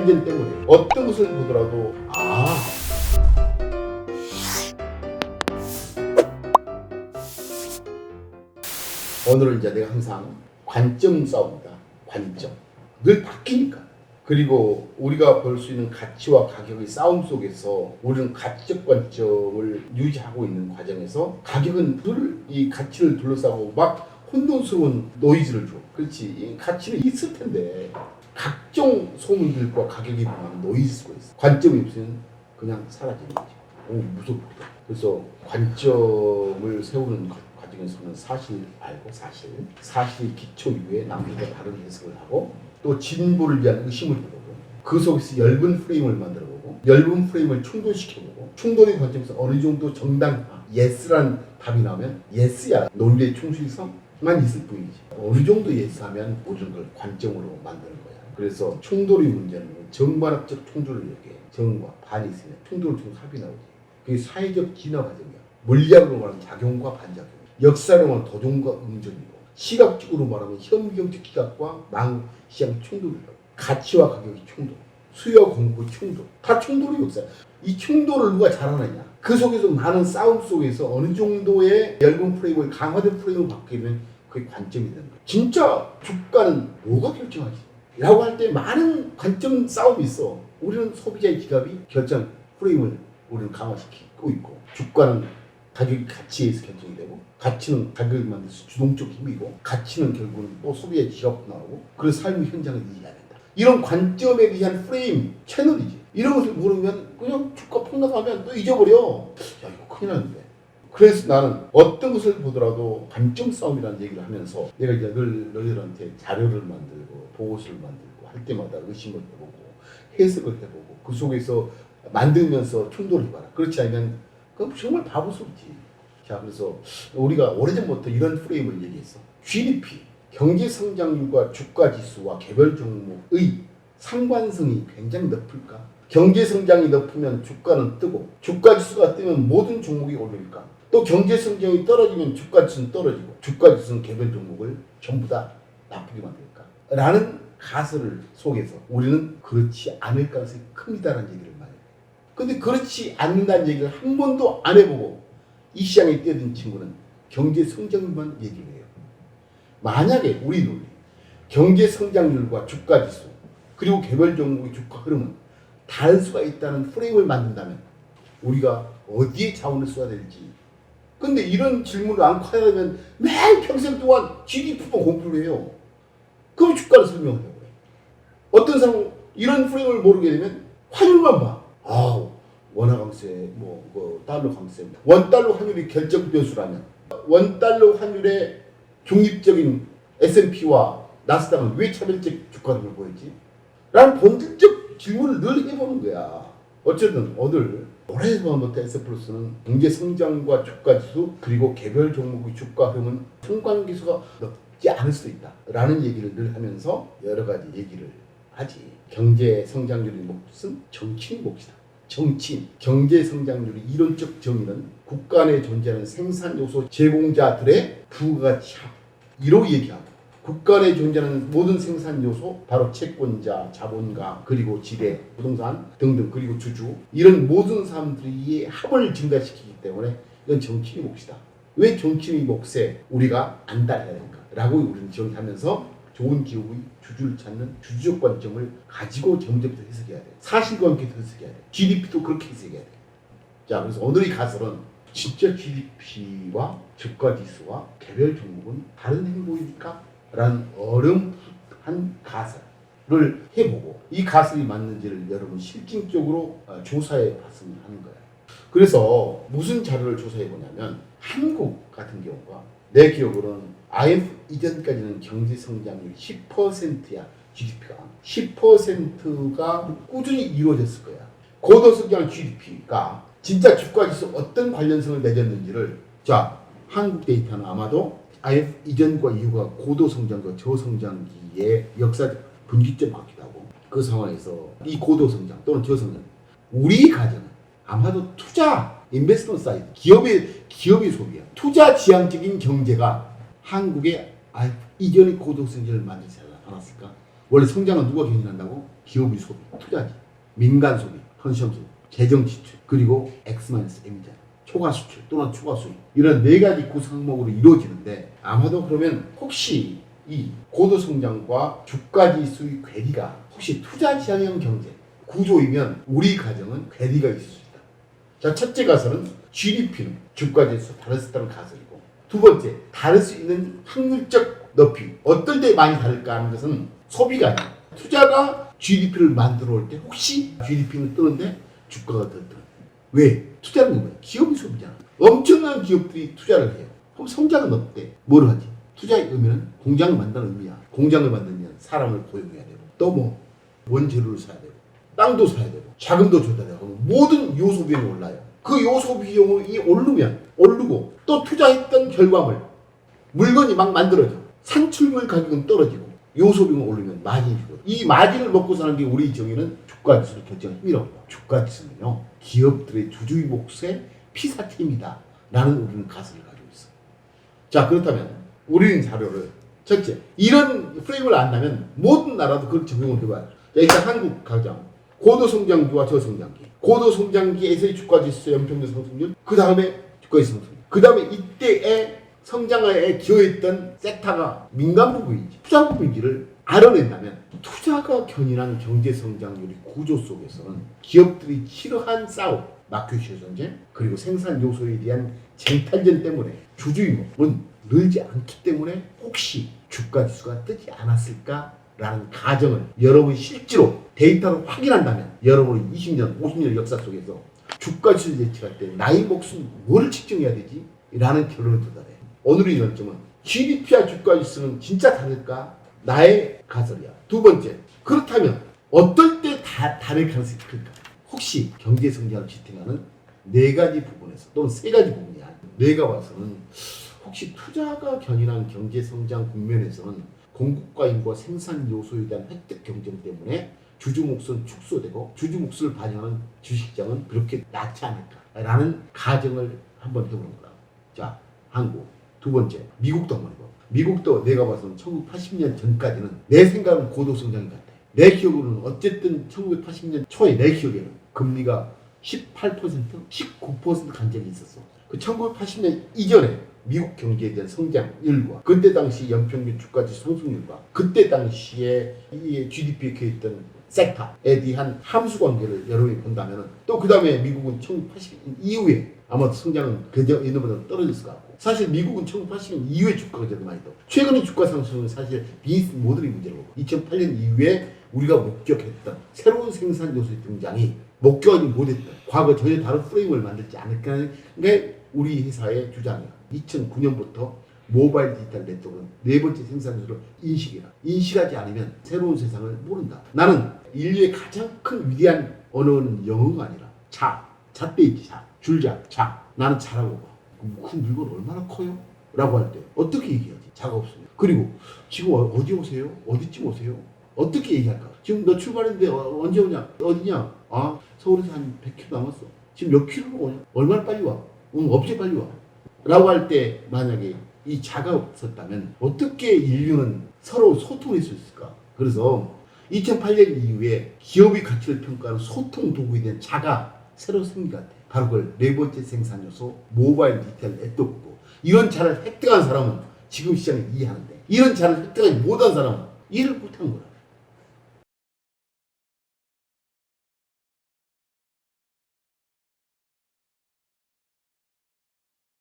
편견 때문에 어떤 것을 보더라도 오늘은 이제 내가 항상 관점 싸움이다. 관점. 늘 바뀌니까. 그리고 우리가 볼 수 있는 가치와 가격의 싸움 속에서 우리는 가치적 관점을 유지하고 있는 과정에서 가격은 이 가치를 둘러싸고 막 혼돈스러운 노이즈를 줘. 그렇지. 이 가치는 있을 텐데 각종 소문들과 가격이 변하는 노이즈가 있어. 관점이 없으면 그냥 사라지는 거지. 무섭다. 그래서 관점을 세우는 과정에서는 사실 알고 사실 기초 위에 남들과 다른 해석을 하고 또 진보를 위한 의심을 해보고 그 속에서 엷은 프레임을 만들어보고 엷은 프레임을 충돌시켜보고 충돌의 관점에서 어느 정도 정당화 예스란 답이 나오면 예스야. 논리의 충실성만 있을 뿐이지. 어느 정도 예스하면 모든 걸 관점으로 만드는 거야. 그래서 충돌의 문제는 정반합적 충돌을 얘기해. 정과 반이 있으면 충돌을 통해서 합이 나오지. 그게 사회적 진화 과정이야. 물리학으로 말하면 작용과 반작용, 역사로 말하면 도전과 응전이고, 시각적으로 말하면 현미경적 기각과 망시장 충돌이라고. 가치와 가격의 충돌, 수요 공급 충돌, 다 충돌의 역사야. 이 충돌을 누가 잘하느냐? 그 속에서 많은 싸움 속에서 어느 정도의 엷은 프레임을 강화된 프레임을 받게 되면 그게 관점이 되는 거야. 진짜 주가는 뭐가 결정하지? 라고 할 때 많은 관점 싸움이 있어. 우리는 소비자의 지갑이 결정 프레임을 우리는 강화시키고 있고, 주가는 가격이 가치에서 결정이 되고, 가치는 가격을 만들어서 주동적 힘이고, 가치는 결국은 또 소비자의 지갑도 나오고, 그래서 삶의 현장을 이해해야 된다. 이런 관점에 의한 프레임, 채널이지. 이런 것을 모르면 그냥 주가 폭락하면 또 잊어버려. 야, 이거 큰일 났는데. 그래서 나는 어떤 것을 보더라도 관점 싸움이라는 얘기를 하면서 내가 이제 너희들한테 자료를 만들고 보고서를 만들고 할 때마다 의심을 해보고 해석을 해보고 그 속에서 만들면서 충돌을 해봐라. 그렇지 않으면 그럼 정말 바보스럽지. 자, 그래서 우리가 오래전부터 이런 프레임을 얘기했어. GDP, 경제성장률과 주가지수와 개별 종목의 상관성이 굉장히 높을까? 경제성장이 높으면 주가는 뜨고 주가지수가 뜨면 모든 종목이 오르니까 또 경제성장이 떨어지면 주가지수는 떨어지고 주가지수는 개별 종목을 전부 다 나쁘게 만들까? 라는 가설을 속에서 우리는 그렇지 않을 가능성이 큽니다라는 얘기를 많이 해요. 근데 그렇지 않는다는 얘기를 한 번도 안 해보고 이 시장에 뛰어든 친구는 경제성장률만 얘기를 해요. 만약에 우리 논리, 경제성장률과 주가지수 그리고 개별 종목의 주가 흐름은 다를 수가 있다는 프레임을 만든다면 우리가 어디에 자원을 써야 될지. 근데 이런 질문을 안고 하려면 매일 평생 동안 GDP만 공부를 해요. 그럼 주가를 설명하려고 해. 어떤 사람은 이런 프레임을 모르게 되면 환율만 봐. 원화 강세, 달러 강세. 원달러 환율이 결정 변수라면 원달러 환율의 중립적인 S&P와 나스닥은 왜 차별적 주가 흐름을 보였지? 라는 본질적 질문을 늘 해보는 거야. 어쨌든 오늘 오래전부터 S+는 경제 성장과 주가지수 그리고 개별 종목의 주가 흐름은 상관계수가 높지 않을 수도 있다 라는 얘기를 늘 하면서 여러 가지 얘기를 하지. 경제 성장률의 몫은 정치인의 몫이다. 정치인, 경제 성장률의 이론적 정의는 국가 내에 존재하는 생산 요소 제공자들의 부가가치 합1로 얘기하고 국가 내에 존재하는 모든 생산 요소, 바로 채권자, 자본가, 그리고 지배, 부동산 등등, 그리고 주주, 이런 모든 사람들의 합을 증가시키기 때문에 이건 정치인의 몫이다. 왜 정치인의 몫에 우리가 안달해야 되는가? 라고 우리는 정의하면서 좋은 기업의 주주를 찾는 주주적 관점을 가지고 점점부터 해석해야 돼. 사실관계도 해석해야 돼. GDP도 그렇게 해석해야 돼. 자, 그래서 오늘의 가설은 진짜 GDP와 주가지수와 개별 종목은 다른 행보입니까? 라는 어렴풋한 가설을 해보고 이 가설이 맞는지를 여러분 실질적으로 조사해 봤으면 하는 거예요. 그래서 무슨 자료를 조사해 보냐면 한국 같은 경우가 내 기억으로는 IMF 이전까지는 경제 성장률 10%야. GDP가 10%가 꾸준히 이루어졌을 거야. 고도성장 GDP가 진짜 주가지수 어떤 관련성을 맺었는지를 자, 한국 데이터는 아마도 IMF 이전과 이후가 고도성장과 저성장기의 역사적 분기점 같기도 하고 그 상황에서 이 고도성장 또는 저성장 우리 가정은 아마도 투자 인베스트먼트 사이드 기업의 소비야. 투자 지향적인 경제가 한국의 IMF 이전의 고도성장을 만들지 않았을까? 원래 성장은 누가 견인한다고? 기업의 소비, 투자지, 민간 소비, 컨션 소비, 재정 지출, 그리고 X-M이잖아. 초과 수출 또는 초과 수입. 이런 네 가지 구성목으로 이루어지는데 아마도 그러면 혹시 이 고도 성장과 주가 지수의 괴리가 혹시 투자 지향형 경제 구조이면 우리 가정은 괴리가 있을 수 있다. 자, 첫째 가설은 GDP는 주가 지수 다를 수 있다는 가설이고, 두 번째 다를 수 있는 확률적 높이. 어떨 때 많이 다를까 하는 것은 소비가 아니야. 투자가 GDP를 만들어 올 때 혹시 GDP는 뜨는데 주가가 더 뜨는. 왜? 투자는 뭐야? 기업이 소비잖아. 엄청난 기업들이 투자를 해요. 그럼 성장은 없대. 뭘 하지? 투자의 의미는 공장을 만드는 의미야. 공장을 만들면 사람을 고용해야 되고, 또 뭐 원재료를 사야 되고, 땅도 사야 되고, 자금도 줘야 되고, 모든 요소 비용이 올라요. 그 요소 비용이 오르고 또 투자했던 결과물, 물건이 막 만들어져. 산출물 가격은 떨어지고 요소 비용이 오르면 마진이 주고, 이 마진을 먹고 사는 게 우리 정의는 주가 지수를 결정하는 힘이라고 해요. 주가 지수는요, 기업들의 주주의 몫의 피사체입니다 라는 우리는 가설을 가지고 있어요. 자, 그렇다면 우리는 자료를 첫째, 이런 프레임을 안다면 모든 나라도 그걸 적용을 해봐요. 자, 일단 한국 가장 고도성장기와 저성장기, 고도성장기에서의 주가지수 연평균 상승률, 그 다음에 주가지수 상승률, 그 다음에 이때의 성장에 기여했던 섹터가 민간 부분인지 투자 부분인지를 알아낸다면, 투자가 견인한 경제성장률의 구조 속에서는 기업들이 치러한 싸움, 마켓시어 전쟁, 그리고 생산 요소에 대한 쟁탈전 때문에 주주임금은 늘지 않기 때문에 혹시 주가지수가 뜨지 않았을까라는 가정을 여러분이 실제로 데이터로 확인한다면, 여러분의 20년, 50년 역사 속에서 주가지수를 예측할 때 나의 몫은 뭘 측정해야 되지? 라는 결론을 도달해요. 오늘의 관점은 GDP와 주가지수는 진짜 다를까? 나의 가설이야. 두 번째, 그렇다면 어떨 때 다를 가능성이 클까? 혹시 경제성장을 지탱하는 네 가지 부분에서 또는 세 가지 부분이야. 내가 봐서는 혹시 투자가 견인한 경제성장 국면에서는 공급과 인구와 생산 요소에 대한 획득 경쟁 때문에 주주 몫은 축소되고 주주 몫을 반영하는 주식시장은 그렇게 낮지 않을까라는 가정을 한번 해보는 거다. 자, 한국. 두 번째, 미국도 한번 해봐. 미국도 내가 봐서는 1980년 전까지는 내 생각은 고도성장이 같아. 내 기억으로는 어쨌든 1980년 초에 내 기억에는 금리가 18%, 19% 간 적이 있었어. 그 1980년 이전에 미국 경제에 대한 성장률과 그때 당시 연평균 주가지수 상승률과 그때 당시에 이 GDP에 기여했던 섹터에 대한 함수 관계를 여러분이 본다면, 또 그 다음에 미국은 1980년 이후에 아마 성장은 그저 예전보다 떨어졌을 것 같고, 사실 미국은 1980년 이후에 주가가 제일 많이 떠. 최근의 주가 상승은 사실 비즈니스 모델의 문제로 보고, 2008년 이후에 우리가 목격했던 새로운 생산 요소의 등장이 목격하지 못했던 과거 전혀 다른 프레임을 만들지 않을까라는 게 우리 회사의 주장이야. 2009년부터 모바일 디지털 네트워크는 네 번째 생산 요소를 인식해라. 인식하지 않으면 새로운 세상을 모른다. 나는 인류의 가장 큰 위대한 언어는 영어가 아니라 잣대 있지, 줄자, 나는 자라고 봐. 그 물건 얼마나 커요? 라고 할 때 어떻게 얘기하지? 자가 없으면. 그리고 지금 어디 오세요? 어디쯤 오세요? 어떻게 얘기할까? 지금 너 출발했는데 언제 오냐? 어디냐? 아, 서울에서 한 100km 남았어. 지금 몇 킬로로 오냐? 얼마나 빨리 와? 업체 빨리 와. 라고 할 때 만약에 이 자가 없었다면 어떻게 인류는 서로 소통할 수 있을까? 그래서 2008년 이후에 기업의 가치를 평가하는 소통 도구에 대한 자가 새로 생긴 것 같아. 바로 그걸 네 번째 생산 요소 모바일 디지털 네트워크고, 이런 자를 획득한 사람은 지금 시장을 이해하는데, 이런 자를 획득하지 못한 사람은 이해를 못한 거야.